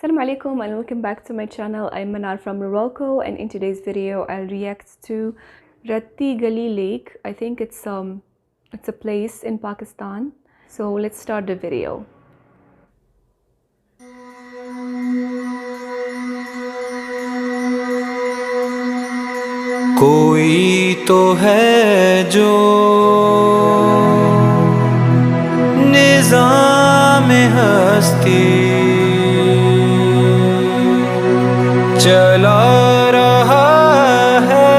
Assalamu alaikum and welcome back to my channel. I'm Manar from Morocco, and in today's video I'll react to Ratti Gali Lake. I think it's a place in Pakistan. So let's start the video. कोई तो है जो निज़ाम हस्ती चला रहा है,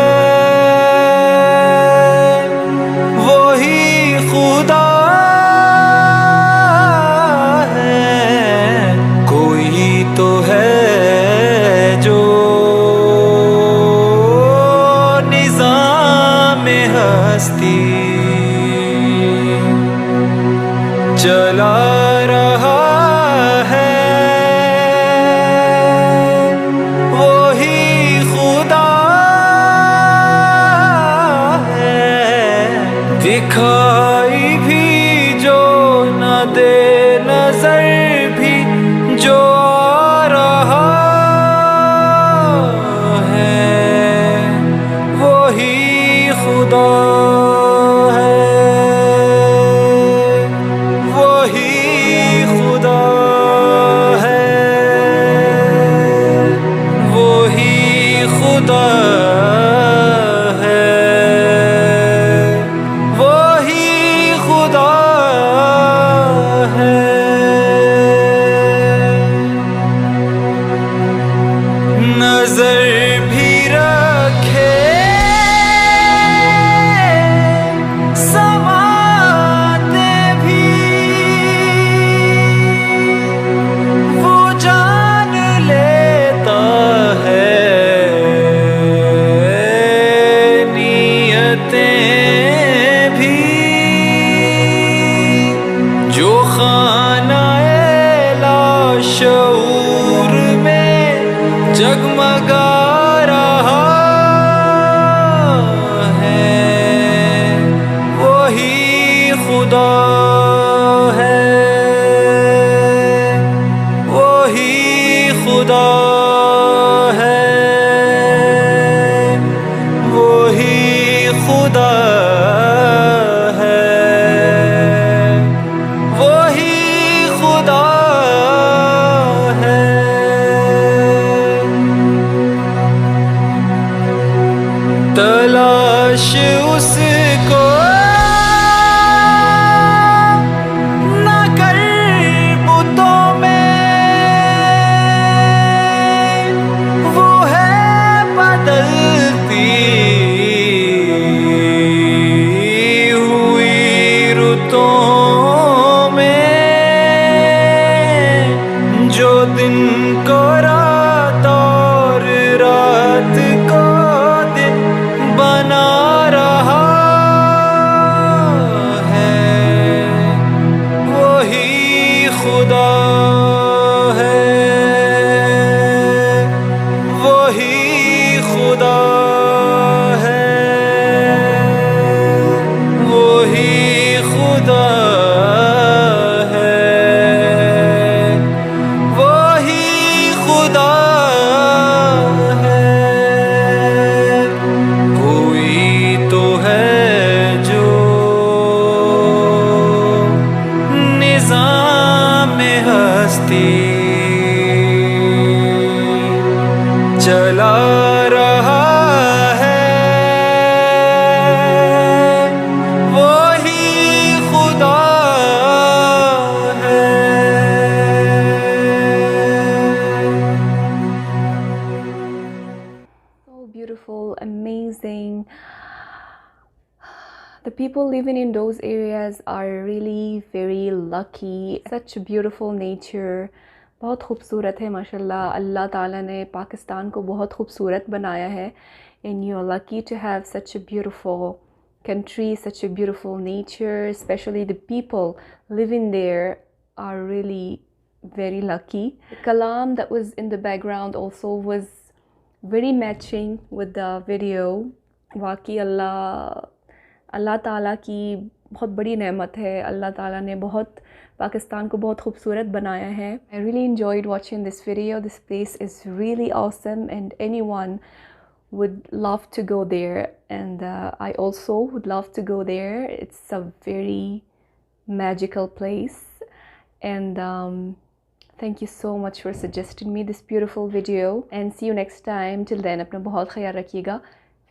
वही खुदा है। कोई तो है जो हस्ती चला रहा है, वही खुदा है। दिखाई भी जो न दे नजर भी जो आ रहा है, वही खुदा शऊर में जगमगा रहा है, वही खुदा है, वही खुदा है, वही खुदा है, वही खुदा तलाश उसको न कर बुतों में, वो है बदलती हुई रुतों में, जो दिन को रात और रात को बना रहा है, वही खुदा है, वही खुदा है, वही खुदा है, वही खुदा है। चला रहा है, वही खुदा है। So beautiful, amazing. The people living in those areas are really very lucky. Such beautiful nature. बहुत खूबसूरत है माशाल्लाह. अल्लाह ताला ने पाकिस्तान को बहुत खूबसूरत बनाया है. And you're lucky to have such a beautiful country, such a beautiful nature. Especially the people living there are really very lucky. The kalam that was in the background also was very matching with the video. वाकई अल्लाह ताला की बहुत बड़ी नेमत है. अल्लाह ताला ने बहुत पाकिस्तान को बहुत खूबसूरत बनाया है. I really enjoyed watching this video. This place is really awesome and anyone would love to go there, and I also would love to go there. It's a very magical place, and thank you so much for suggesting me this beautiful video, and see you next time. Till then, अपना बहुत ख्याल रखिएगा.